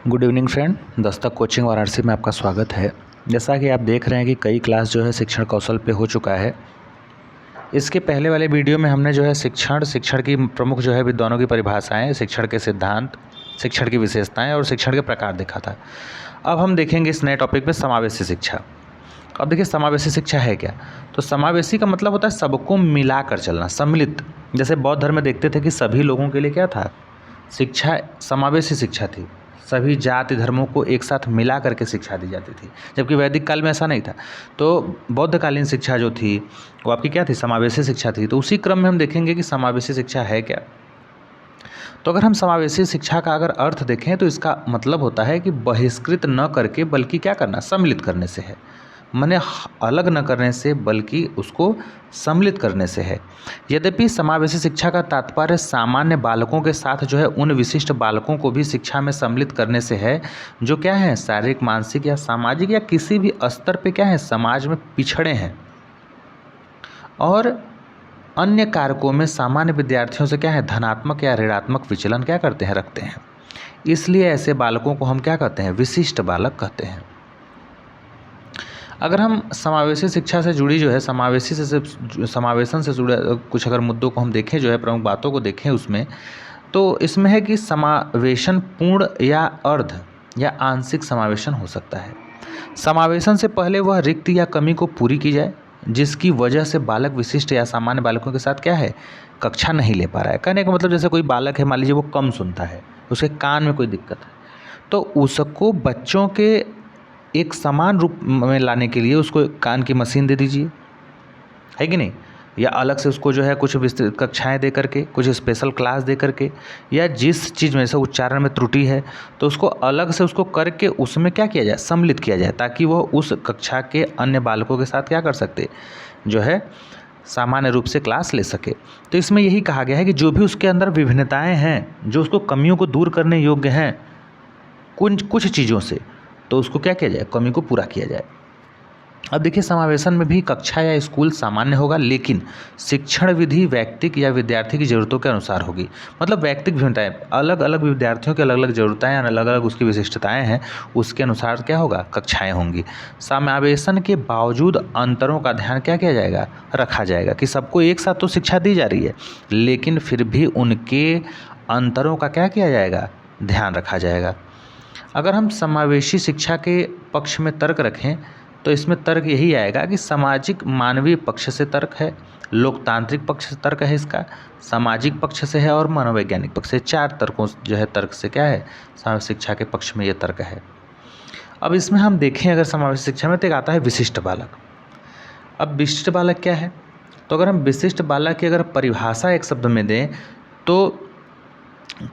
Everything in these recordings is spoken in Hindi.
Good evening friend, Dastak coaching Varanasi में आपका स्वागत है। जैसा कि आप देख रहे हैं कि कई क्लास जो है शिक्षण कौशल पे हो चुका है। इसके पहले वाले वीडियो में हमने जो है शिक्षण की प्रमुख जो है विद्वानों की परिभाषाएं, शिक्षण के सिद्धांत, शिक्षण की विशेषताएं और शिक्षण के प्रकार देखा था। अब हम देखेंगे इस नए टॉपिक पे समावेशी शिक्षा। अब देखिए समावेशी शिक्षा है क्या। तो समावेशी का मतलब होता है सबको मिलाकर चलना, सम्मिलित। जैसे बौद्ध धर्म में देखते थे कि सभी लोगों के लिए क्या था, शिक्षा समावेशी शिक्षा थी। सभी जाति धर्मों को एक साथ मिला करके शिक्षा दी जाती थी, जबकि वैदिक काल में ऐसा नहीं था। तो बौद्धकालीन शिक्षा जो थी वो आपकी क्या थी, समावेशी शिक्षा थी। तो उसी क्रम में हम देखेंगे कि समावेशी शिक्षा है क्या। तो अगर हम समावेशी शिक्षा का अगर अर्थ देखें तो इसका मतलब होता है कि बहिष्कृत न करके बल्कि क्या करना, सम्मिलित करने से है। माने अलग न करने से बल्कि उसको सम्मिलित करने से है। यद्यपि समावेशी शिक्षा का तात्पर्य सामान्य बालकों के साथ जो है उन विशिष्ट बालकों को भी शिक्षा में सम्मिलित करने से है जो क्या है, शारीरिक, मानसिक या सामाजिक या किसी भी स्तर पे क्या है, समाज में पिछड़े हैं और अन्य कारकों में सामान्य विद्यार्थियों से क्या है, धनात्मक या ऋणात्मक विचलन क्या करते हैं, रखते हैं। इसलिए ऐसे बालकों को हम क्या कहते हैं, विशिष्ट बालक कहते हैं। अगर हम समावेशी शिक्षा से जुड़ी जो है समावेशन से जुड़े कुछ अगर मुद्दों को हम देखें, जो है प्रमुख बातों को देखें उसमें, तो इसमें है कि समावेशन पूर्ण या अर्ध या आंशिक समावेशन हो सकता है। समावेशन से पहले वह रिक्त या कमी को पूरी की जाए जिसकी वजह से बालक विशिष्ट या सामान्य बालकों के साथ क्या है, कक्षा नहीं ले पा रहा है। कहने का मतलब जैसे कोई बालक है, मान लीजिए वो कम सुनता है, उसके कान में कोई दिक्कत है, तो उसको बच्चों के एक समान रूप में लाने के लिए उसको कान की मशीन दे दीजिए, है कि नहीं। या अलग से उसको जो है कुछ विस्तृत कक्षाएं दे करके, कुछ स्पेशल क्लास दे करके, या जिस चीज़ में से उच्चारण में त्रुटि है तो उसको अलग से उसको करके उसमें क्या किया जाए, सम्मिलित किया जाए, ताकि वह उस कक्षा के अन्य बालकों के साथ क्या कर सकते, जो है सामान्य रूप से क्लास ले सके। तो इसमें यही कहा गया है कि जो भी उसके अंदर विभिन्नताएं हैं, जो उसको कमियों को दूर करने योग्य हैं कुछ चीज़ों से, तो उसको क्या किया जाए, कमी को पूरा किया जाए। अब देखिए समावेशन में भी कक्षा या स्कूल सामान्य होगा, लेकिन शिक्षण विधि व्यक्तिक या विद्यार्थी की ज़रूरतों के अनुसार होगी। मतलब व्यक्तिक भिन्नताएं, अलग अलग विद्यार्थियों की अलग अलग ज़रूरतें, अलग अलग उसकी विशिष्टताएं हैं, उसके अनुसार क्या होगा, कक्षाएं होंगी। समावेशन के बावजूद अंतरों का ध्यान क्या किया जाएगा, रखा जाएगा कि सबको एक साथ तो शिक्षा दी जा रही है, लेकिन फिर भी उनके अंतरों का क्या किया जाएगा, ध्यान रखा जाएगा। अगर हम समावेशी शिक्षा के पक्ष में तर्क रखें तो इसमें तर्क यही आएगा कि सामाजिक मानवीय पक्ष से तर्क है, लोकतांत्रिक पक्ष से तर्क है, इसका सामाजिक पक्ष से है और मनोवैज्ञानिक पक्ष से। 4 तर्कों जो है तर्क से क्या है, समावेशी शिक्षा के पक्ष में ये तर्क है। अब इसमें हम देखें अगर समावेशी शिक्षा में तो एक आता है विशिष्ट बालक। अब विशिष्ट बालक क्या है, तो अगर हम विशिष्ट बालक की अगर परिभाषा एक शब्द में दें तो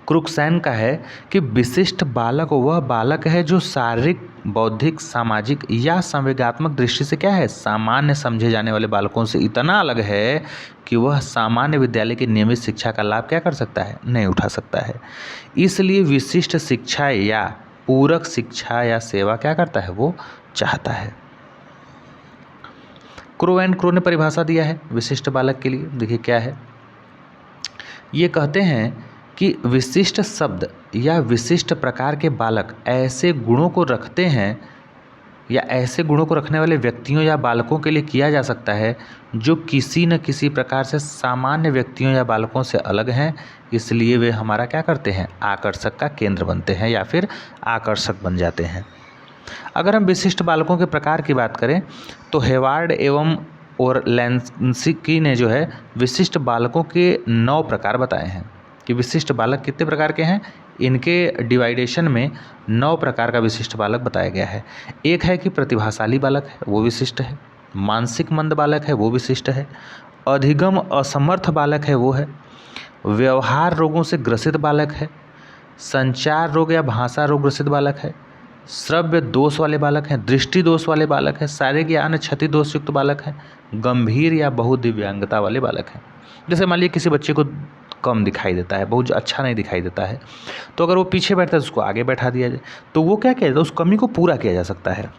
क्रुक्सैन का है कि विशिष्ट बालक वह बालक है जो शारीरिक, बौद्धिक, सामाजिक या संवेगात्मक दृष्टि से क्या है, सामान्य समझे जाने वाले बालकों से इतना अलग है कि वह सामान्य विद्यालय की नियमित शिक्षा का लाभ क्या कर सकता है, नहीं उठा सकता है। इसलिए विशिष्ट शिक्षा या पूरक शिक्षा या सेवा क्या करता है, वो चाहता है। क्रो एंड क्रो ने परिभाषा दिया है विशिष्ट बालक के लिए। देखिए क्या है, ये कहते हैं कि विशिष्ट शब्द या विशिष्ट प्रकार के बालक ऐसे गुणों को रखते हैं या ऐसे गुणों को रखने वाले व्यक्तियों या बालकों के लिए किया जा सकता है जो किसी न किसी प्रकार से सामान्य व्यक्तियों या बालकों से अलग हैं। इसलिए वे हमारा क्या करते हैं, आकर्षक का केंद्र बनते हैं या फिर आकर्षक बन जाते हैं। अगर हम विशिष्ट बालकों के प्रकार की बात करें तो हेवार्ड एवं और लेंस्की ने जो है विशिष्ट बालकों के 9 प्रकार बताए हैं कि विशिष्ट बालक कितने प्रकार के हैं। इनके डिवाइडेशन में 9 प्रकार का विशिष्ट बालक बताया गया है। एक है कि प्रतिभाशाली बालक है, वो विशिष्ट है। मानसिक मंद बालक है, वो विशिष्ट है। अधिगम असमर्थ बालक है, वो है। व्यवहार रोगों से ग्रसित बालक है। संचार रोग या भाषा रोग ग्रसित बालक है। श्रव्य दोष वाले बालक हैं। दृष्टि दोष वाले बालक हैं। शारीरिक या अन्य क्षति दोष युक्त बालक हैं। गंभीर या बहुदिव्यांगता वाले बालक हैं। जैसे मान लीजिए किसी बच्चे को कम दिखाई देता है, बहुत अच्छा नहीं दिखाई देता है, तो अगर वो पीछे बैठता है तो उसको आगे बैठा दिया जाए, तो वो क्या किया जाता है, उस कमी को पूरा किया जा सकता है।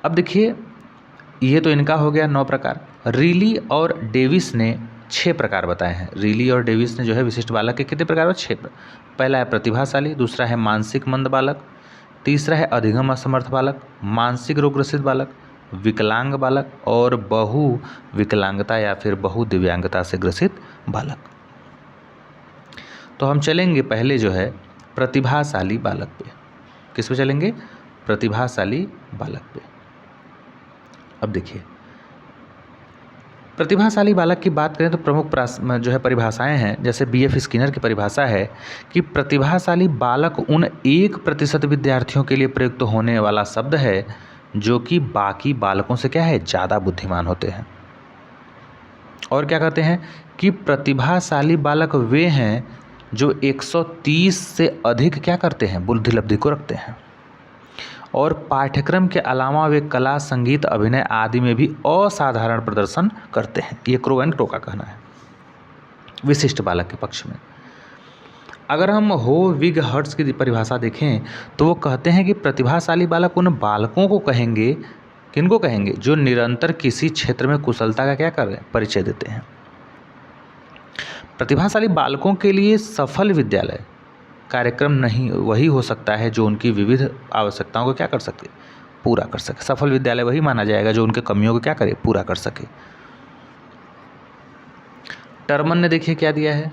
अब देखिए ये तो इनका हो गया 9 प्रकार। रीली और डेविस ने 6 प्रकार बताए हैं। रीली और डेविस ने जो है विशिष्ट बालक के कितने प्रकार? 6। पहला है प्रतिभाशाली, दूसरा है मानसिक मंद बालक, तीसरा है अधिगम असमर्थ बालक, मानसिक रोगग्रसित बालक, विकलांग बालक और बहु विकलांगता या फिर बहु दिव्यांगता से ग्रसित बालक। तो हम चलेंगे पहले जो है प्रतिभाशाली बालक पे। किस पे चलेंगे? प्रतिभाशाली बालक पे। अब देखिए, प्रतिभाशाली बालक की बात करें तो प्रमुख जो है परिभाषाएं हैं। जैसे BF स्किनर की परिभाषा है कि प्रतिभाशाली बालक उन 1% विद्यार्थियों के लिए प्रयुक्त होने वाला शब्द है जो कि बाकी बालकों से क्या है? ज़्यादा बुद्धिमान होते हैं। और क्या कहते हैं कि प्रतिभाशाली बालक वे हैं जो 130 से अधिक क्या करते हैं? बुद्धि लब्धि को रखते हैं। और पाठ्यक्रम के अलावा वे कला, संगीत, अभिनय आदि में भी असाधारण प्रदर्शन करते हैं। ये क्रो एंड क्रो का कहना है विशिष्ट बालक के पक्ष में। अगर हम विग हर्ट्ज की परिभाषा देखें तो वो कहते हैं कि प्रतिभाशाली बालक उन बालकों को कहेंगे, किनको कहेंगे? जो निरंतर किसी क्षेत्र में कुशलता का क्या कर रहे हैं? परिचय देते हैं। प्रतिभाशाली बालकों के लिए सफल विद्यालय कार्यक्रम नहीं वही हो सकता है जो उनकी विविध आवश्यकताओं को क्या कर सके? पूरा कर सके। सफल विद्यालय वही माना जाएगा जो उनके कमियों को क्या करे? पूरा कर सके। टर्मन ने देखिए क्या दिया है।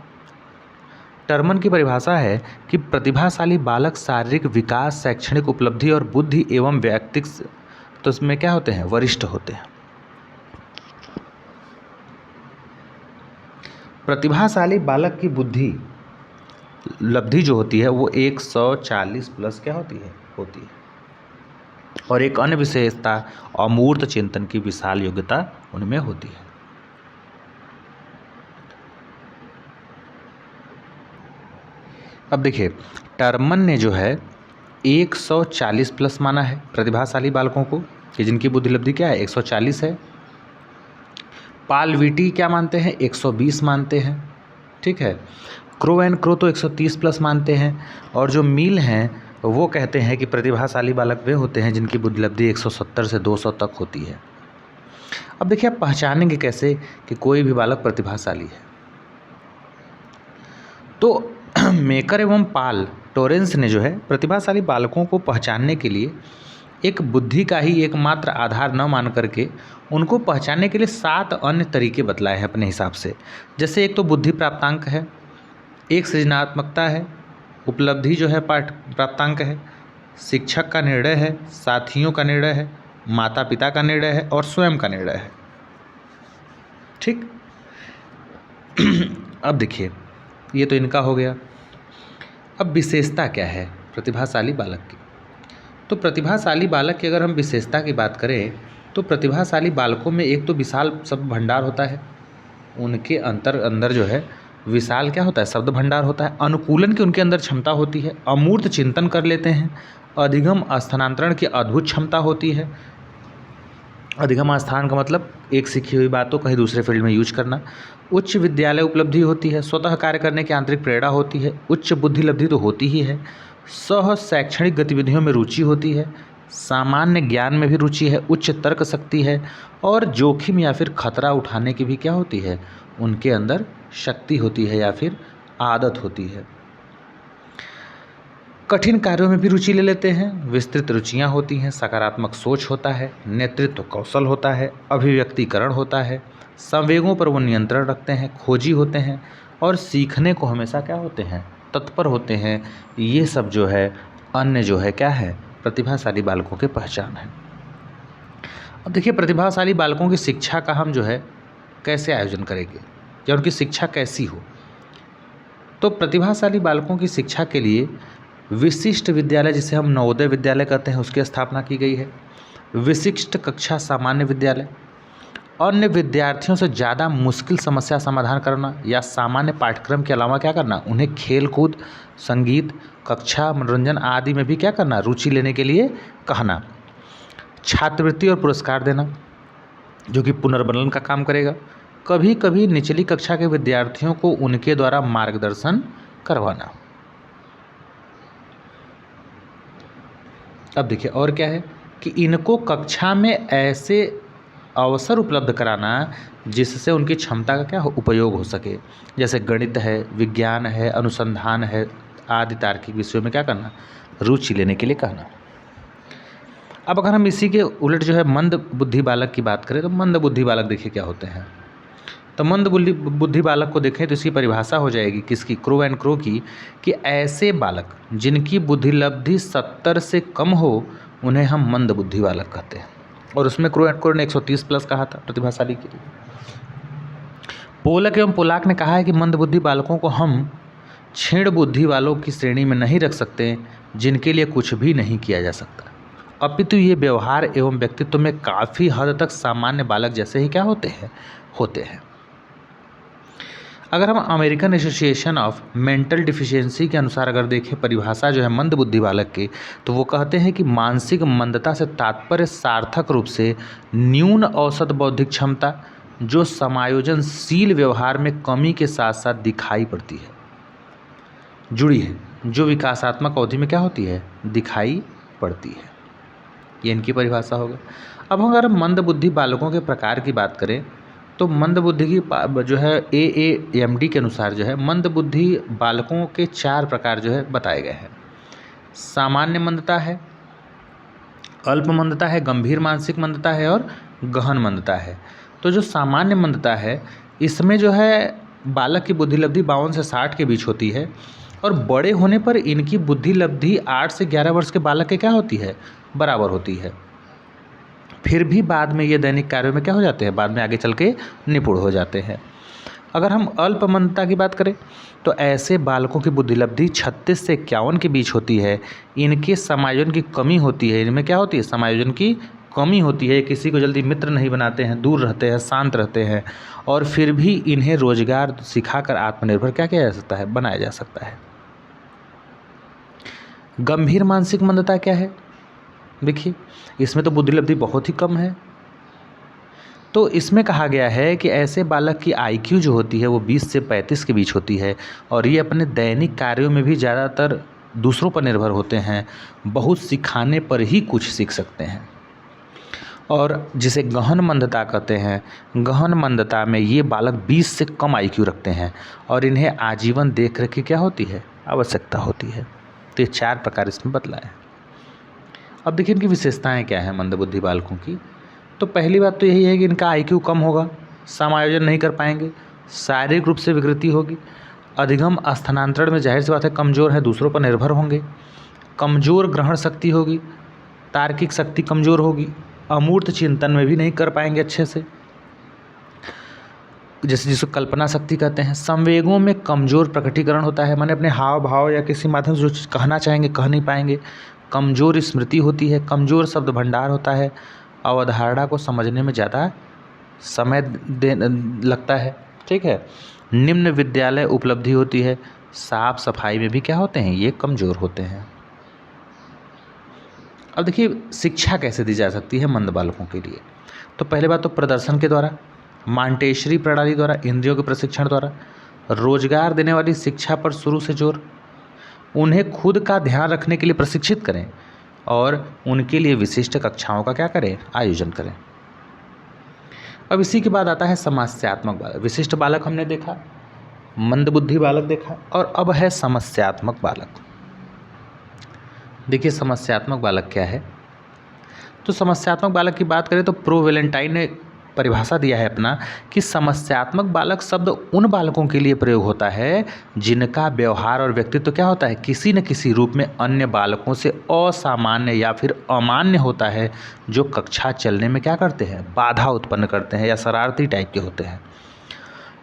टर्मन की परिभाषा है कि प्रतिभाशाली बालक शारीरिक विकास, शैक्षणिक उपलब्धि और बुद्धि एवं व्यक्तित्व तो इसमें क्या होते हैं? वरिष्ठ होते हैं। प्रतिभाशाली बालक की बुद्धि लब्धि जो होती है वो 140 प्लस क्या होती है? और एक अन्य विशेषता अमूर्त चिंतन की विशाल योग्यता उनमें होती है। अब देखिए, टर्मन ने जो है 140 प्लस माना है प्रतिभाशाली बालकों को कि जिनकी बुद्धि लब्धि क्या है? 140 है। पाल विटी क्या मानते हैं? 120 मानते हैं। ठीक है। क्रो एंड क्रो तो 130 प्लस मानते हैं। और जो मील हैं वो कहते हैं कि प्रतिभाशाली बालक वे होते हैं जिनकी बुद्धि लब्धि 170 से 200 तक होती है। अब देखिए, आप पहचानेंगे कैसे कि कोई भी बालक प्रतिभाशाली है? तो मेकर एवं पाल टोरेंस ने जो है प्रतिभाशाली बालकों को पहचानने के लिए एक बुद्धि का ही एकमात्र आधार न मान करके उनको पहचानने के लिए 7 अन्य तरीके बतलाए हैं अपने हिसाब से। जैसे एक तो बुद्धि प्राप्तांक है, एक सृजनात्मकता है, उपलब्धि जो है पाठ प्राप्तांक है, शिक्षक का निर्णय है, साथियों का निर्णय है, माता पिता का निर्णय है और स्वयं का निर्णय है। ठीक। अब देखिए, ये तो इनका हो गया। अब विशेषता क्या है प्रतिभाशाली बालक की? तो प्रतिभाशाली बालक की अगर हम विशेषता की बात करें तो प्रतिभाशाली बालकों में एक तो विशाल शब्द भंडार होता है। उनके अंदर जो है विशाल क्या होता है? शब्द भंडार होता है। अनुकूलन की उनके अंदर क्षमता होती है। अमूर्त चिंतन कर लेते हैं। अधिगम स्थानांतरण की अद्भुत क्षमता होती है। अधिगम स्थान का मतलब एक सीखी हुई बात को कहीं दूसरे फील्ड में यूज करना। उच्च विद्यालय उपलब्धि होती है। स्वतः कार्य करने की आंतरिक प्रेरणा होती है। उच्च बुद्धि लब्धि तो होती ही है। सह शैक्षणिक गतिविधियों में रुचि होती है। सामान्य ज्ञान में भी रुचि है। उच्च तर्क शक्ति है और जोखिम या फिर खतरा उठाने की भी क्या होती है? उनके अंदर शक्ति होती है या फिर आदत होती है। कठिन कार्यों में भी रुचि ले लेते हैं। विस्तृत रुचियां होती हैं। सकारात्मक सोच होता है। नेतृत्व कौशल होता है। अभिव्यक्तिकरण होता है। संवेगों पर वो नियंत्रण रखते हैं। खोजी होते हैं और सीखने को हमेशा क्या होते हैं? तत्पर होते हैं। ये सब जो है अन्य जो है क्या है? प्रतिभाशाली बालकों की पहचान है। अब देखिए, प्रतिभाशाली बालकों की शिक्षा का हम जो है कैसे आयोजन करेंगे या उनकी शिक्षा कैसी हो? तो प्रतिभाशाली बालकों की शिक्षा के लिए विशिष्ट विद्यालय, जिसे हम नवोदय विद्यालय कहते हैं, उसकी स्थापना की गई है। विशिष्ट कक्षा सामान्य विद्यालय, अन्य विद्यार्थियों से ज़्यादा मुश्किल समस्या समाधान करना या सामान्य पाठ्यक्रम के अलावा क्या करना? उन्हें खेल कूद, संगीत, कक्षा, मनोरंजन आदि में भी क्या करना? रुचि लेने के लिए कहना। छात्रवृत्ति और पुरस्कार देना जो कि पुनर्बलन का काम करेगा। कभी कभी निचली कक्षा के विद्यार्थियों को उनके द्वारा मार्गदर्शन करवाना। अब देखिए और क्या है कि इनको कक्षा में ऐसे अवसर उपलब्ध कराना जिससे उनकी क्षमता का क्या उपयोग हो सके। जैसे गणित है, विज्ञान है, अनुसंधान है आदि तार्किक विषयों में क्या करना, रुचि लेने के लिए कहना। अब अगर हम इसी के उलट जो है मंद बुद्धि बालक की बात करें तो मंद बुद्धि बालक देखिए क्या होते हैं। तो मंद बुद्धि बालक को देखें तो इसकी परिभाषा हो जाएगी किसकी, क्रो एंड क्रो की, कि ऐसे बालक जिनकी बुद्धिलब्धि 70 से कम हो उन्हें हम मंद बुद्धि बालक कहते हैं। और उसमें क्रो एंड क्रो ने 130 प्लस कहा था प्रतिभाशाली के लिए। पोलक एवं पोलाक ने कहा है कि मंद बुद्धि बालकों को हम क्षीण बुद्धि वालों की श्रेणी में नहीं रख सकते जिनके लिए कुछ भी नहीं किया जा सकता, अपितु ये व्यवहार एवं व्यक्तित्व में काफ़ी हद तक सामान्य बालक जैसे ही क्या होते हैं। अगर हम American association of mental deficiency के अनुसार अगर देखें परिभाषा जो है मंद बुद्धि बालक की, तो वो कहते हैं कि मानसिक मंदता से तात्पर्य सार्थक रूप से न्यून औसत बौद्धिक क्षमता जो समायोजनशील व्यवहार में कमी के साथ साथ दिखाई पड़ती है, जुड़ी है, जो विकासात्मक अवधि में क्या होती है, दिखाई पड़ती है। ये इनकी परिभाषा होगा। अब हम अगर मंद बुद्धि बालकों के प्रकार की बात करें तो मंद बुद्धि की जो है AAMD के अनुसार जो है मंद बुद्धि बालकों के 4 प्रकार जो है बताए गए हैं। सामान्य मंदता है, अल्प मंदता है, गंभीर मानसिक मंदता है और गहन मंदता है। तो जो सामान्य मंदता है इसमें जो है बालक की बुद्धिलब्धि 52 से 60 के बीच होती है और बड़े होने पर इनकी बुद्धिलब्धि 8 से 11 वर्ष के बालक के क्या होती है, बराबर होती है। फिर भी बाद में ये दैनिक कार्यों में क्या हो जाते हैं, बाद में आगे चल के निपुण हो जाते हैं। अगर हम अल्प मंदता की बात करें तो ऐसे बालकों की बुद्धिलब्धि 36 से 51 के बीच होती है। इनके समायोजन की कमी होती है, इनमें क्या होती है, समायोजन की कमी होती है। किसी को जल्दी मित्र नहीं बनाते हैं, दूर रहते हैं, शांत रहते हैं और फिर भी इन्हें रोजगार सिखाकर आत्मनिर्भर क्या किया जा सकता है, बनाया जा सकता है। गंभीर मानसिक मंदता क्या है, देखिए इसमें तो बुद्धिलब्धि बहुत ही कम है। तो इसमें कहा गया है कि ऐसे बालक की IQ जो होती है वो 20 से 35 के बीच होती है और ये अपने दैनिक कार्यों में भी ज़्यादातर दूसरों पर निर्भर होते हैं, बहुत सिखाने पर ही कुछ सीख सकते हैं। और जिसे गहन मंदता कहते हैं, गहन मंदता में ये बालक 20 से कम IQ रखते हैं और इन्हें आजीवन देख रेख की क्या होती है, आवश्यकता होती है। तो ये 4 प्रकार इसमें बतलाए हैं। अब देखिए इनकी विशेषताएं क्या हैं मंदबुद्धि बालकों की। तो पहली बात तो यही है कि इनका IQ कम होगा, समायोजन नहीं कर पाएंगे, शारीरिक रूप से विकृति होगी, अधिगम स्थानांतरण में जाहिर सी बात है कमज़ोर है, दूसरों पर निर्भर होंगे, कमज़ोर ग्रहण शक्ति होगी, तार्किक शक्ति कमज़ोर होगी, अमूर्त चिंतन में भी नहीं कर पाएंगे अच्छे से, जैसे जिसको कल्पना शक्ति कहते हैं। संवेगों में कमज़ोर प्रकटीकरण होता है, माने अपने हाव भाव या किसी माध्यम से जो चीज़ कहना चाहेंगे कह नहीं पाएंगे। कमज़ोर स्मृति होती है, कमज़ोर शब्द भंडार होता है, अवधारणा को समझने में ज़्यादा समय लगता है, ठीक है। निम्न विद्यालय उपलब्धि होती है, साफ सफाई में भी क्या होते हैं, ये कमज़ोर होते हैं। अब देखिए शिक्षा कैसे दी जा सकती है मंद बालकों के लिए। तो पहले बात तो प्रदर्शन के द्वारा, मांटेशरी प्रणाली द्वारा, इंद्रियों के प्रशिक्षण द्वारा, रोजगार देने वाली शिक्षा पर शुरू से जोर, उन्हें खुद का ध्यान रखने के लिए प्रशिक्षित करें और उनके लिए विशिष्ट कक्षाओं का क्या करें, आयोजन करें। अब इसी के बाद आता है समस्यात्मक बालक। विशिष्ट बालक हमने देखा, मंदबुद्धि बालक देखा और अब है समस्यात्मक बालक। देखिए समस्यात्मक बालक क्या है। तो समस्यात्मक बालक की बात करें तो प्रो वेलेंटाइन ने परिभाषा दिया है अपना कि समस्यात्मक बालक शब्द उन बालकों के लिए प्रयोग होता है जिनका व्यवहार और व्यक्तित्व क्या होता है, किसी न किसी रूप में अन्य बालकों से असामान्य या फिर अमान्य होता है, जो कक्षा चलने में क्या करते हैं, बाधा उत्पन्न करते हैं या शरारती टाइप के होते हैं।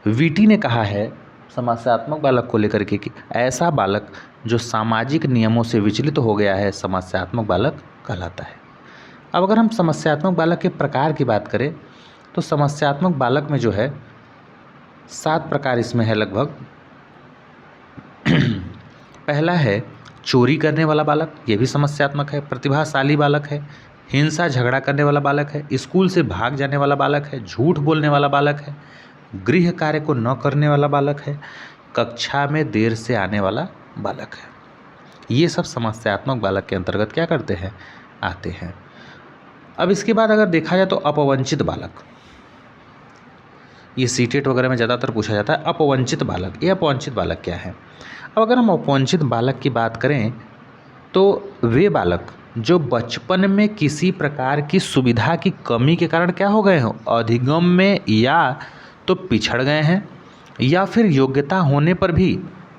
वीटी ने कहा है समस्यात्मक बालक को लेकर के कि ऐसा बालक जो सामाजिक नियमों से विचलित हो गया है समस्यात्मक बालक कहलाता है। अब अगर हम समस्यात्मक बालक के प्रकार की बात करें तो समस्यात्मक बालक में जो है 7 प्रकार इसमें है लगभग। पहला है चोरी करने वाला बालक, ये भी समस्यात्मक है। प्रतिभाशाली बालक है, हिंसा झगड़ा करने वाला बालक है, स्कूल से भाग जाने वाला बालक है, झूठ बोलने वाला बालक है, गृह कार्य को न करने वाला बालक है, कक्षा में देर से आने वाला बालक है। ये सब समस्यात्मक बालक के अंतर्गत क्या करते हैं, आते हैं। अब इसके बाद अगर देखा जाए तो अपवंचित बालक, ये सीटेट वगैरह में ज़्यादातर पूछा जाता है अपवंचित बालक। ये अपवंचित बालक क्या है? अब अगर हम अपवंचित बालक की बात करें तो वे बालक जो बचपन में किसी प्रकार की सुविधा की कमी के कारण क्या हो गए हो, अधिगम में या तो पिछड़ गए हैं या फिर योग्यता होने पर भी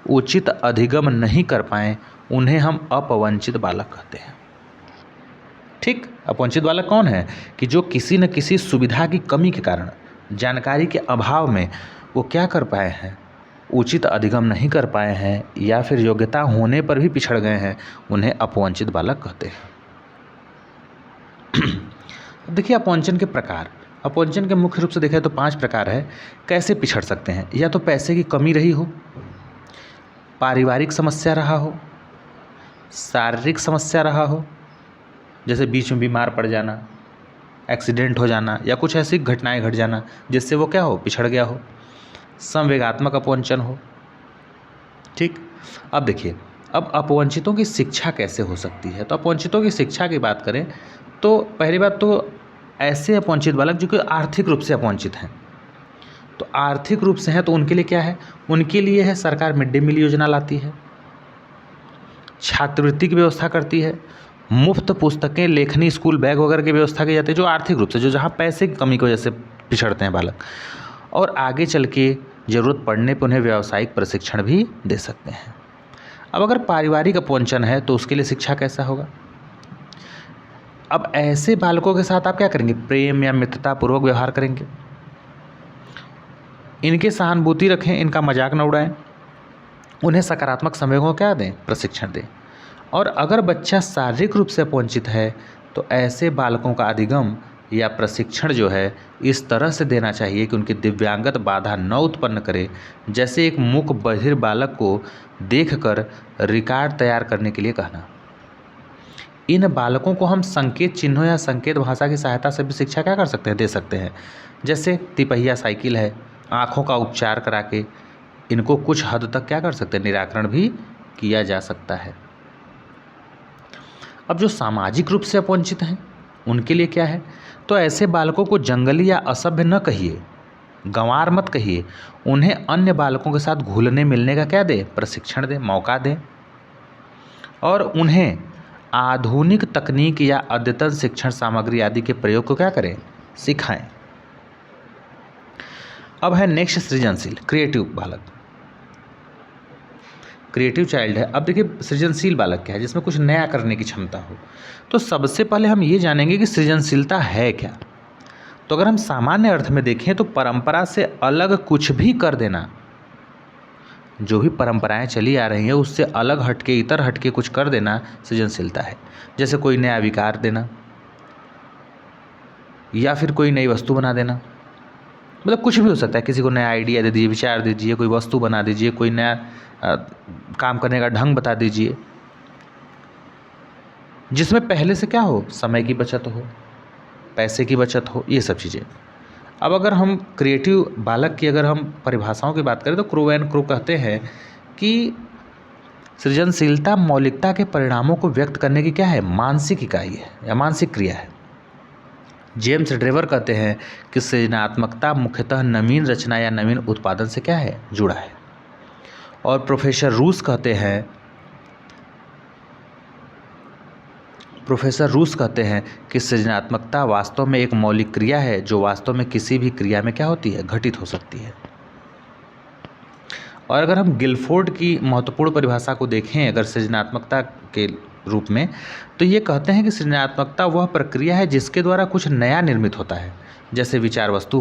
उचित अधिगम नहीं कर पाए, उन्हें हम अपवंचित बालक कहते हैं। ठीक, अपवंचित बालक कौन है कि जो किसी न किसी सुविधा की कमी के कारण, जानकारी के अभाव में वो क्या कर पाए हैं, उचित अधिगम नहीं कर पाए हैं या फिर योग्यता होने पर भी पिछड़ गए हैं, उन्हें अपवंचित बालक कहते हैं। देखिए अपवंचन के प्रकार, अपवंचन के मुख्य रूप से देखें तो 5 प्रकार है। कैसे पिछड़ सकते हैं? या तो पैसे की कमी रही हो, पारिवारिक समस्या रहा हो, शारीरिक समस्या रहा हो, जैसे बीच में बीमार पड़ जाना, एक्सीडेंट हो जाना या कुछ ऐसी घटनाएं घट जाना जिससे वो क्या हो, पिछड़ गया हो, संवेगात्मक अपवंचन हो। ठीक, अब देखिए अब अपवंचितों की शिक्षा कैसे हो सकती है? तो अपवंचितों की शिक्षा की बात करें तो पहली बात तो ऐसे अपवंचित बालक जो कि आर्थिक रूप से अपवंचित हैं, तो आर्थिक रूप से हैं तो उनके लिए क्या है, उनके लिए है सरकार मिड डे मील योजना लाती है, छात्रवृत्ति की व्यवस्था करती है, मुफ्त पुस्तकें, लेखनी, स्कूल बैग वगैरह की व्यवस्था की जाती है, जो आर्थिक रूप से, जो जहाँ पैसे की कमी की वजह से पिछड़ते हैं बालक, और आगे चल के ज़रूरत पड़ने पर उन्हें व्यावसायिक प्रशिक्षण भी दे सकते हैं। अब अगर पारिवारिक अपवंचन है तो उसके लिए शिक्षा कैसा होगा? अब ऐसे बालकों के साथ आप क्या करेंगे? प्रेम या मित्रता पूर्वक व्यवहार करेंगे, इनके सहानुभूति रखें, इनका मजाक न उड़ाएं, उन्हें सकारात्मक संवेगों को क्या दें, प्रशिक्षण दें। और अगर बच्चा शारीरिक रूप से अपवंचित है तो ऐसे बालकों का अधिगम या प्रशिक्षण जो है इस तरह से देना चाहिए कि उनकी दिव्यांगत बाधा न उत्पन्न करे। जैसे एक मूक बधिर बालक को देखकर रिकॉर्ड तैयार करने के लिए कहना। इन बालकों को हम संकेत चिन्हों या संकेत भाषा की सहायता से भी शिक्षा क्या कर सकते हैं, दे सकते हैं। जैसे तिपहिया साइकिल है, आँखों का उपचार करा के इनको कुछ हद तक क्या कर सकते हैं, निराकरण भी किया जा सकता है। अब जो सामाजिक रूप से अपवंचित हैं उनके लिए क्या है? तो ऐसे बालकों को जंगली या असभ्य न कहिए, गंवार मत कहिए, उन्हें अन्य बालकों के साथ घुलने मिलने का क्या दें, प्रशिक्षण दें, मौका दें, और उन्हें आधुनिक तकनीक या अद्यतन शिक्षण सामग्री आदि के प्रयोग को क्या करें, सिखाएं। अब है नेक्स्ट सृजनशील, क्रिएटिव बालक, क्रिएटिव चाइल्ड है। अब देखिए सृजनशील बालक क्या है, जिसमें कुछ नया करने की क्षमता हो। तो सबसे पहले हम ये जानेंगे कि सृजनशीलता है क्या। तो अगर हम सामान्य अर्थ में देखें तो परंपरा से अलग कुछ भी कर देना, जो भी परंपराएं चली आ रही हैं उससे अलग हटके, इतर हटके कुछ कर देना सृजनशीलता है। जैसे कोई नया विकार देना या फिर कोई नई वस्तु बना देना, मतलब कुछ भी हो सकता है। किसी को नया आइडिया दे दीजिए, विचार दीजिए, कोई वस्तु बना दीजिए, कोई नया काम करने का ढंग बता दीजिए, जिसमें पहले से क्या हो, समय की बचत हो, पैसे की बचत हो, ये सब चीज़ें। अब अगर हम क्रिएटिव बालक की अगर हम परिभाषाओं की बात करें तो क्रू एंड क्रू कहते हैं कि सृजनशीलता मौलिकता के परिणामों को व्यक्त करने की क्या है, मानसिक इकाई है या मानसिक क्रिया है। जेम्स ड्रेवर कहते हैं कि सृजनात्मकता मुख्यतः नवीन रचना या नवीन उत्पादन से क्या है, जुड़ा है। और प्रोफेसर रूस कहते हैं कि सृजनात्मकता वास्तव में एक मौलिक क्रिया है जो वास्तव में किसी भी क्रिया में क्या होती है, घटित हो सकती है। और अगर हम गिलफोर्ड की महत्वपूर्ण परिभाषा को देखें अगर सृजनात्मकता के रूप में, तो ये कहते हैं कि सृजनात्मकता वह प्रक्रिया है जिसके द्वारा कुछ नया निर्मित होता है, जैसे विचार वस्तु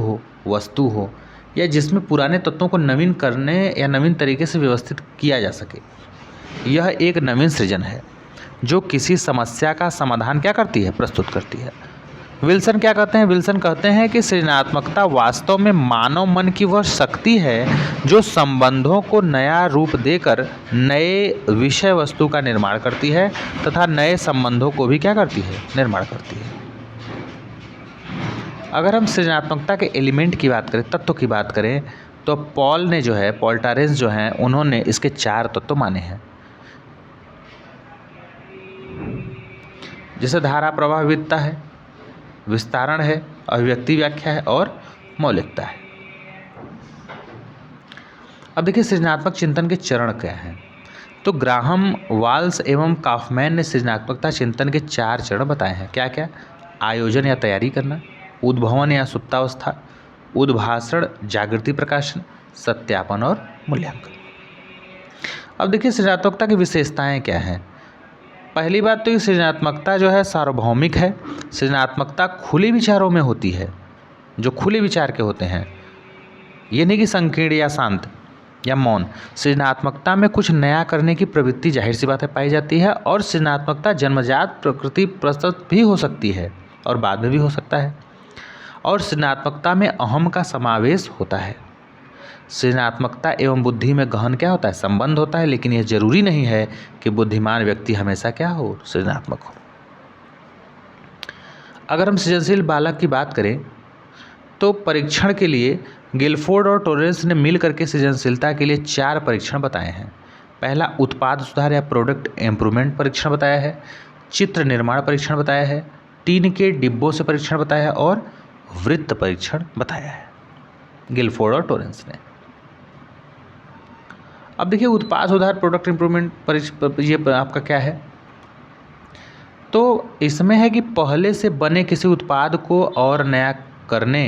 हो या जिसमें पुराने तत्वों को नवीन करने या नवीन तरीके से व्यवस्थित किया जा सके। यह एक नवीन सृजन है जो किसी समस्या का समाधान क्या करती है, प्रस्तुत करती है। विल्सन क्या कहते हैं? विल्सन कहते हैं कि सृजनात्मकता वास्तव में मानव मन की वह शक्ति है जो संबंधों को नया रूप देकर नए विषय वस्तु का निर्माण करती है तथा नए संबंधों को भी क्या करती है, निर्माण करती है। अगर हम सृजनात्मकता के एलिमेंट की बात करें, तत्व की बात करें, तो पॉल टारेंस जो हैं उन्होंने इसके 4 तत्व माने हैं। जैसे धारा प्रवाहविदता है, विस्तारण है, अभिव्यक्ति व्याख्या है और मौलिकता है। अब देखिए सृजनात्मक चिंतन के चरण क्या हैं। तो ग्राहम, वाल्स एवं काफमैन ने सृजनात्मकता चिंतन के 4 चरण बताए हैं। क्या क्या? आयोजन या तैयारी करना, उद्भवन या सुप्तावस्था, उद्भाषण, जागृति प्रकाशन, सत्यापन और मूल्यांकन। अब देखिए सृजनात्मकता की विशेषताएं क्या हैं। पहली बात तो ये सृजनात्मकता जो है सार्वभौमिक है। सृजनात्मकता खुले विचारों में होती है, जो खुले विचार के होते हैं, ये नहीं कि संकीर्ण या शांत या मौन। सृजनात्मकता में कुछ नया करने की प्रवृत्ति जाहिर सी बात है पाई जाती है, और सृजनात्मकता जन्मजात प्रकृति प्रस्तुत भी हो सकती है और बाद में भी हो सकता है। और सृजनात्मकता में अहम का समावेश होता है। सृजनात्मकता एवं बुद्धि में गहन क्या होता है? संबंध होता है, लेकिन यह जरूरी नहीं है कि बुद्धिमान व्यक्ति हमेशा क्या हो? सृजनात्मक हो। अगर हम सृजनशील बालक की बात करें तो परीक्षण के लिए गिलफोर्ड और टोरेंस ने मिल करके सृजनशीलता के लिए 4 परीक्षण बताए हैं। पहला उत्पाद सुधार या प्रोडक्ट इम्प्रूवमेंट परीक्षण बताया है, चित्र निर्माण परीक्षण बताया है, टीन के डिब्बों से परीक्षण बताया है और वृत्त परीक्षण बताया है, गिलफोर्ड और टोरेंस ने। अब देखिए उत्पाद सुधार प्रोडक्ट इम्प्रूवमेंट ये आपका क्या है? तो इसमें है कि पहले से बने किसी उत्पाद को और नया करने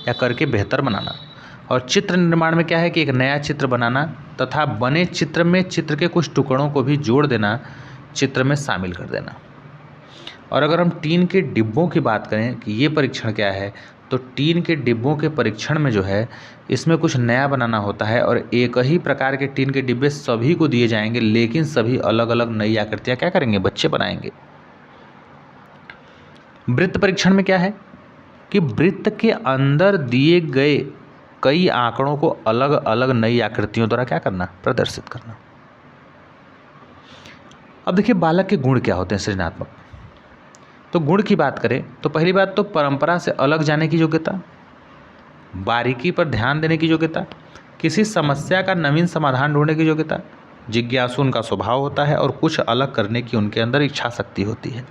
या करके बेहतर बनाना। और चित्र निर्माण में क्या है कि एक नया चित्र बनाना तथा बने चित्र में चित्र के कुछ टुकड़ों को भी जोड़ देना, चित्र में शामिल कर देना। और अगर हम टीन के डिब्बों की बात करें कि ये परीक्षण क्या है, तो टीन के डिब्बों के परीक्षण में जो है इसमें कुछ नया बनाना होता है और एक ही प्रकार के टीन के डिब्बे सभी को दिए जाएंगे, लेकिन सभी अलग अलग नई आकृतियाँ क्या करेंगे? बच्चे बनाएंगे। वृत्त परीक्षण में क्या है कि वृत्त के अंदर दिए गए कई आंकड़ों को अलग अलग नई आकृतियों द्वारा क्या करना? प्रदर्शित करना। अब देखिए बालक के गुण क्या होते हैं सृजनात्मक। तो गुण की बात करें तो पहली बात तो परंपरा से अलग जाने की योग्यता, बारीकी पर ध्यान देने की योग्यता, किसी समस्या का नवीन समाधान ढूंढने की योग्यता, जिज्ञासु उनका स्वभाव होता है और कुछ अलग करने की उनके अंदर इच्छा शक्ति होती है।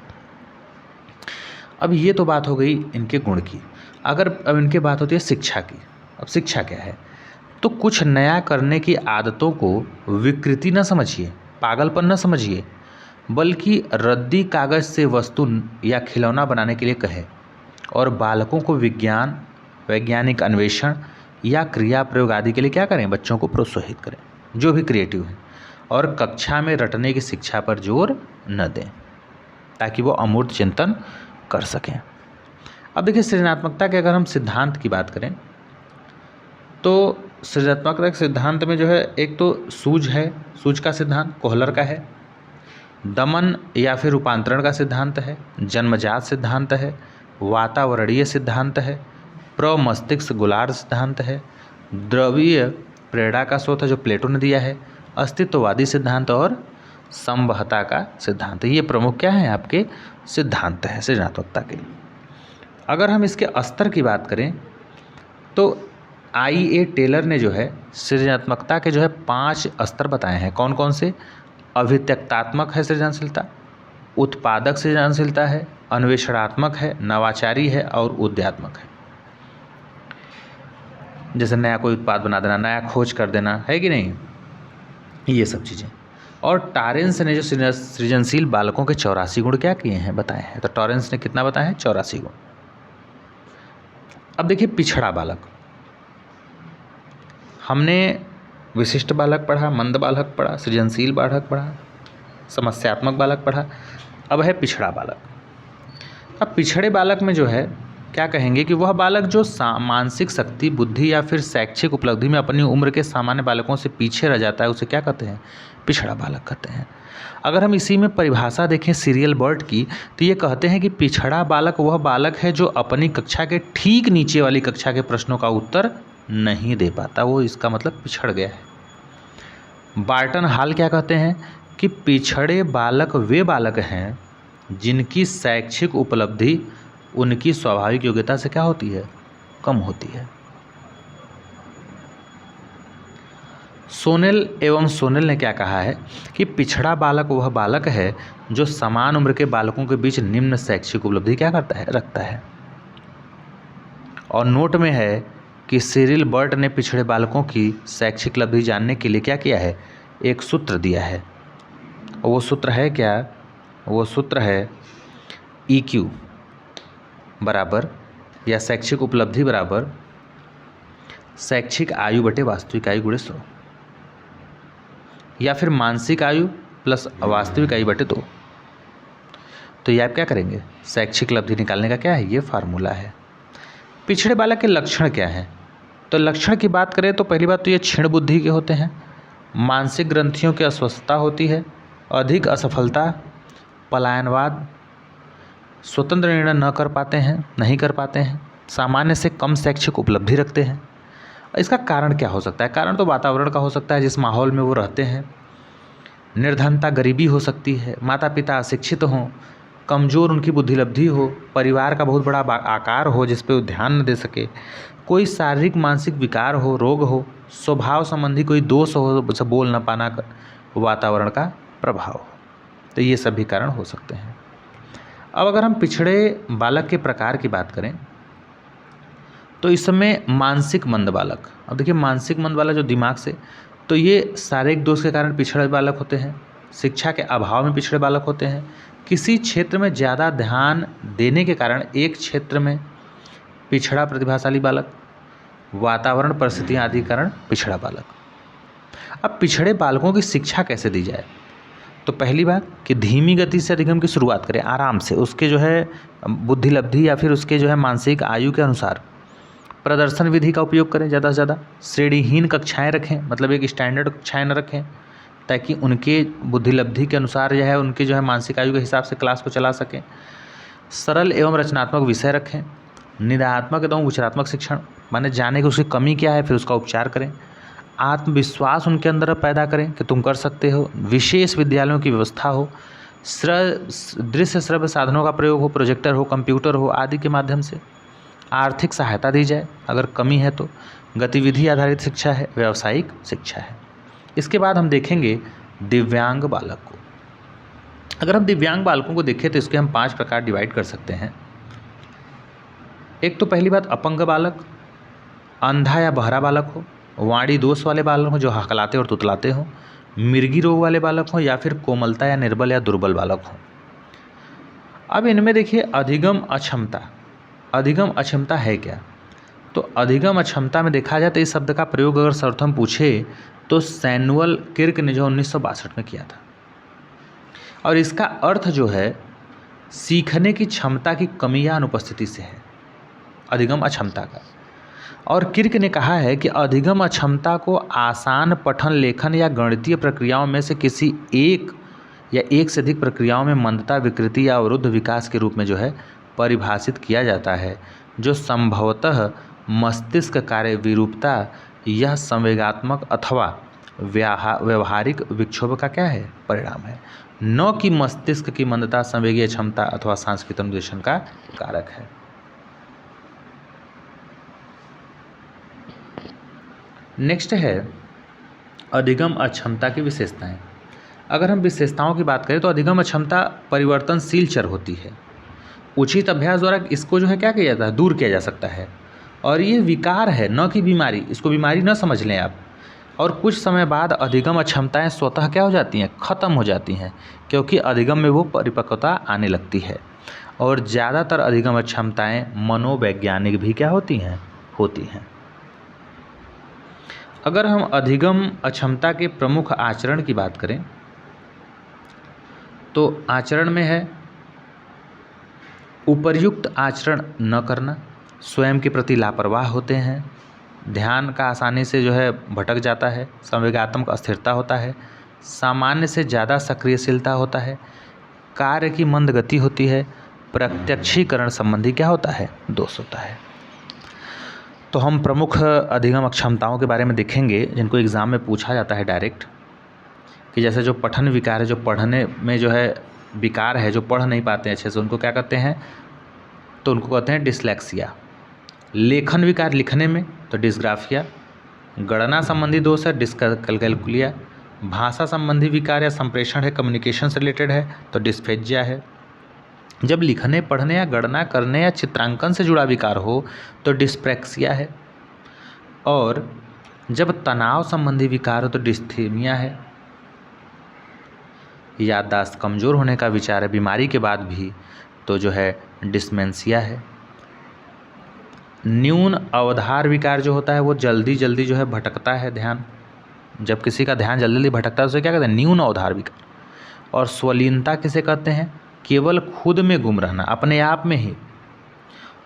अब ये तो बात हो गई इनके गुण की। अगर अब इनके बात होती है शिक्षा की। अब शिक्षा क्या है? तो कुछ नया करने की आदतों को विकृति न समझिए, पागलपन न समझिए, बल्कि रद्दी कागज से वस्तु या खिलौना बनाने के लिए कहें और बालकों को विज्ञान, वैज्ञानिक अन्वेषण या क्रिया प्रयोग आदि के लिए क्या करें? बच्चों को प्रोत्साहित करें, जो भी क्रिएटिव है, और कक्षा में रटने की शिक्षा पर जोर न दें ताकि वो अमूर्त चिंतन कर सकें। अब देखिए सृजनात्मकता के अगर हम सिद्धांत की बात करें तो सृजनात्मकता के सिद्धांत में जो है एक तो सूझ है, सूझ का सिद्धांत कोहलर का है, दमन या फिर रूपांतरण का सिद्धांत है, जन्मजात सिद्धांत है, वातावरणीय सिद्धांत है, प्रमस्तिष्क गोलार्ध सिद्धांत है, द्रवीय प्रेरणा का स्रोत है जो प्लेटो ने दिया है, अस्तित्ववादी सिद्धांत और संवहता का सिद्धांत। ये प्रमुख क्या है? आपके सिद्धांत है सृजनात्मकता के। अगर हम इसके स्तर की बात करें तो IA टेलर ने जो है सृजनात्मकता के जो है 5 स्तर बताए हैं। कौन कौन से? अभिव्यक्तात्मक है सृजनशीलता, उत्पादक सृजनशीलता है, अन्वेषणात्मक है, नवाचारी है और उद्यात्मक है। जैसे नया कोई उत्पाद बना देना, नया खोज कर देना, है कि नहीं, ये सब चीज़ें। और टॉरेंस ने जो सृजनशील बालकों के 84 गुण क्या किए हैं? बताए हैं। तो टॉरेंस ने कितना बताया है? 84 गुण। अब देखिए पिछड़ा बालक, हमने विशिष्ट बालक पढ़ा, मंद बालक पढ़ा, सृजनशील बालक पढ़ा, समस्यात्मक बालक पढ़ा, अब है पिछड़ा बालक। अब पिछड़े बालक में जो है क्या कहेंगे कि वह बालक जो मानसिक शक्ति, बुद्धि या फिर शैक्षिक उपलब्धि में अपनी उम्र के सामान्य बालकों से पीछे रह जाता है, उसे क्या कहते हैं? पिछड़ा बालक कहते हैं। अगर हम इसी में परिभाषा देखें सीरियल बर्ड की तो ये कहते हैं कि पिछड़ा बालक वह बालक है जो अपनी कक्षा के ठीक नीचे वाली कक्षा के प्रश्नों का उत्तर नहीं दे पाता, वो इसका मतलब पिछड़ गया है। बार्टन हॉल क्या कहते हैं कि पिछड़े बालक वे बालक हैं जिनकी शैक्षिक उपलब्धि उनकी स्वाभाविक योग्यता से क्या होती है? कम होती है। सोनेल ने क्या कहा है कि पिछड़ा बालक वह बालक है जो समान उम्र के बालकों के बीच निम्न शैक्षिक उपलब्धि क्या करता है? रखता है। और नोट में है कि सिरिल बर्ट ने पिछड़े बालकों की शैक्षिक उपलब्धि जानने के लिए क्या किया है, एक सूत्र दिया है। और वो सूत्र है क्या, वो सूत्र है EQ बराबर या शैक्षिक उपलब्धि बराबर शैक्षिक आयु बटे वास्तविक आयु गुणे 100, या फिर मानसिक आयु प्लस वास्तविक आयु बटे 2। तो ये आप क्या करेंगे, शैक्षिक उपलब्धि निकालने का क्या है, ये फार्मूला है। पिछड़े बालक के लक्षण क्या हैं, तो लक्षण की बात करें तो पहली बात तो ये क्षीण बुद्धि के होते हैं, मानसिक ग्रंथियों की अस्वस्थता होती है, अधिक असफलता, पलायनवाद, स्वतंत्र निर्णय नहीं कर पाते हैं, सामान्य से कम शैक्षिक उपलब्धि रखते हैं। इसका कारण क्या हो सकता है, कारण तो वातावरण का हो सकता है जिस माहौल में वो रहते हैं, निर्धनता गरीबी हो सकती है, माता पिता अशिक्षित हों, कमज़ोर उनकी बुद्धिलब्धि हो, परिवार का बहुत बड़ा आकार हो जिस पे वो ध्यान न दे सके, कोई शारीरिक मानसिक विकार हो, रोग हो, स्वभाव संबंधी कोई दोष हो, जैसे बोल न पाना, वातावरण का प्रभाव हो, तो ये सभी कारण हो सकते हैं। अब अगर हम पिछड़े बालक के प्रकार की बात करें तो इसमें मानसिक मंद बालक, अब देखिए मानसिक मंद बालक जो दिमाग से, तो ये शारीरिक दोष के कारण पिछड़े बालक होते हैं, शिक्षा के अभाव में पिछड़े बालक होते हैं, किसी क्षेत्र में ज़्यादा ध्यान देने के कारण एक क्षेत्र में पिछड़ा प्रतिभाशाली बालक, वातावरण परिस्थितियाँ आदि के कारण पिछड़ा बालक। अब पिछड़े बालकों की शिक्षा कैसे दी जाए, तो पहली बात कि धीमी गति से अधिगम की शुरुआत करें, आराम से, उसके जो है बुद्धिलब्धि या फिर उसके जो है मानसिक आयु के अनुसार प्रदर्शन विधि का उपयोग करें ज़्यादा से ज़्यादा, श्रेणीहीन कक्षाएं रखें, मतलब एक स्टैंडर्ड कक्षाएं न रखें, ताकि उनके बुद्धिलब्धि के अनुसार जो है उनके जो है मानसिक आयु के हिसाब से क्लास को चला सकें। सरल एवं रचनात्मक विषय रखें, निदानात्मक एवं उपचारात्मक शिक्षण, माने जाने कि उसकी कमी क्या है फिर उसका उपचार करें, आत्मविश्वास उनके अंदर पैदा करें कि तुम कर सकते हो, विशेष विद्यालयों की व्यवस्था हो, दृश्य श्रव्य साधनों का प्रयोग हो, प्रोजेक्टर हो, कंप्यूटर हो आदि के माध्यम से, आर्थिक सहायता दी जाए अगर कमी है तो, गतिविधि आधारित शिक्षा है, व्यावसायिक शिक्षा है। इसके बाद हम देखेंगे दिव्यांग बालक को। अगर हम दिव्यांग बालकों को देखें तो इसके हम 5 प्रकार डिवाइड कर सकते हैं। एक तो पहली बात अपंग बालक, अंधा या बहरा बालक हो, वाणी दोष वाले बालक हो जो हकलाते और तुतलाते हो, मिर्गी रोग वाले बालक हो, या फिर कोमलता या निर्बल या दुर्बल बालक हो। अब इनमें देखिए अधिगम अक्षमता, अधिगम अक्षमता है क्या, तो अधिगम अक्षमता में देखा जाए तो इस शब्द का प्रयोग अगर सर्वप्रथम पूछे तो सैमुअल किर्क ने जो 1962 में किया था, और इसका अर्थ जो है सीखने की क्षमता की कमी या अनुपस्थिति से है, अधिगम अक्षमता का। और किर्क ने कहा है कि अधिगम अक्षमता को आसान पठन लेखन या गणितीय प्रक्रियाओं में से किसी एक या एक से अधिक प्रक्रियाओं में मंदता, विकृति या अवरुद्ध विकास के रूप में जो है परिभाषित किया जाता है, जो संभवतः मस्तिष्क कार्य विरूपता यह संवेगात्मक अथवा व्यवहारिक विक्षोभ का क्या है, परिणाम है, न कि मस्तिष्क की मंदता, संवेगीय क्षमता अथवा सांस्कृतिक अनुदेशन का कारक है। नेक्स्ट है अधिगम अक्षमता की विशेषताएं। अगर हम विशेषताओं की बात करें तो अधिगम अक्षमता परिवर्तनशील चर होती है, उचित अभ्यास द्वारा इसको जो है क्या किया जाता है, दूर किया जा सकता है, और ये विकार है न कि बीमारी, इसको बीमारी न समझ लें आप। और कुछ समय बाद अधिगम अक्षमताएं स्वतः क्या हो जाती हैं, ख़त्म हो जाती हैं, क्योंकि अधिगम में वो परिपक्वता आने लगती है। और ज़्यादातर अधिगम अक्षमताएं मनोवैज्ञानिक भी क्या होती हैं। अगर हम अधिगम अक्षमता के प्रमुख आचरण की बात करें तो आचरण में है उपर्युक्त आचरण न करना, स्वयं के प्रति लापरवाह होते हैं, ध्यान का आसानी से जो है भटक जाता है, संवेगात्मक अस्थिरता होता है, सामान्य से ज़्यादा सक्रियशीलता होता है, कार्य की मंद गति होती है, प्रत्यक्षीकरण संबंधी क्या होता है, दोष होता है। तो हम प्रमुख अधिगम अक्षमताओं के बारे में देखेंगे जिनको एग्ज़ाम में पूछा जाता है डायरेक्ट, कि जैसे जो पठन विकार है, जो पढ़ने में जो है विकार है, जो पढ़ नहीं पाते अच्छे से, उनको क्या कहते हैं, तो उनको कहते हैं डिसलेक्सिया। लेखन विकार, लिखने में तो डिस्ग्राफिया, गणना संबंधी दोष है डिस्कैलकुलिया, भाषा संबंधी विकार या संप्रेषण है, कम्युनिकेशन से रिलेटेड है तो डिस्फेजिया है, जब लिखने, पढ़ने या गणना करने या चित्रांकन से जुड़ा विकार हो तो डिस्प्रैक्सिया है, और जब तनाव संबंधी विकार हो तो डिस्थीमिया है। याददाश्त कमज़ोर होने का विचार है बीमारी के बाद भी तो जो है डिस्मेंसिया है। न्यून अवधार विकार जो होता है वो जल्दी जल्दी जो है भटकता है ध्यान, जब किसी का ध्यान जल्दी जल्दी भटकता है उसे क्या कहते हैं, न्यून अवधार विकार। और स्वलीनता किसे कहते हैं, केवल खुद में गुम रहना, अपने आप में ही।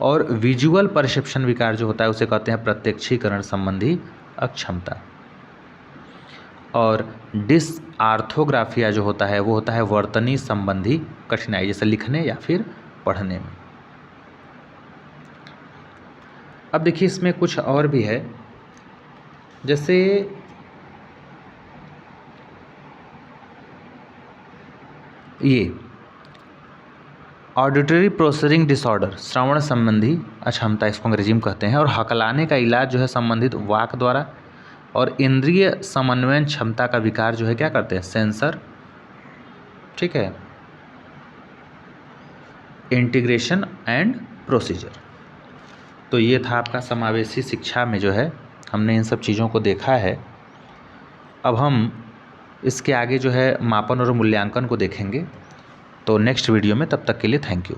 और विजुअल परसेप्शन विकार जो होता है उसे कहते हैं प्रत्यक्षीकरण संबंधी अक्षमता। और डिसआर्थोग्राफिया जो होता है वो होता है वर्तनी संबंधी कठिनाई, जैसे लिखने या फिर पढ़ने में। अब देखिए इसमें कुछ और भी है, जैसे ये ऑडिटरी प्रोसेसिंग डिसऑर्डर, श्रवण संबंधी अक्षमता इसको अंग्रेजी में कहते हैं। और हकलाने का इलाज जो है संबंधित वाक द्वारा। और इंद्रिय समन्वयन क्षमता का विकार जो है क्या करते हैं, सेंसर, ठीक है, इंटीग्रेशन एंड प्रोसीजर। तो ये था आपका समावेशी शिक्षा में जो है हमने इन सब चीज़ों को देखा है। अब हम इसके आगे जो है मापन और मूल्यांकन को देखेंगे तो नेक्स्ट वीडियो में। तब तक के लिए थैंक यू।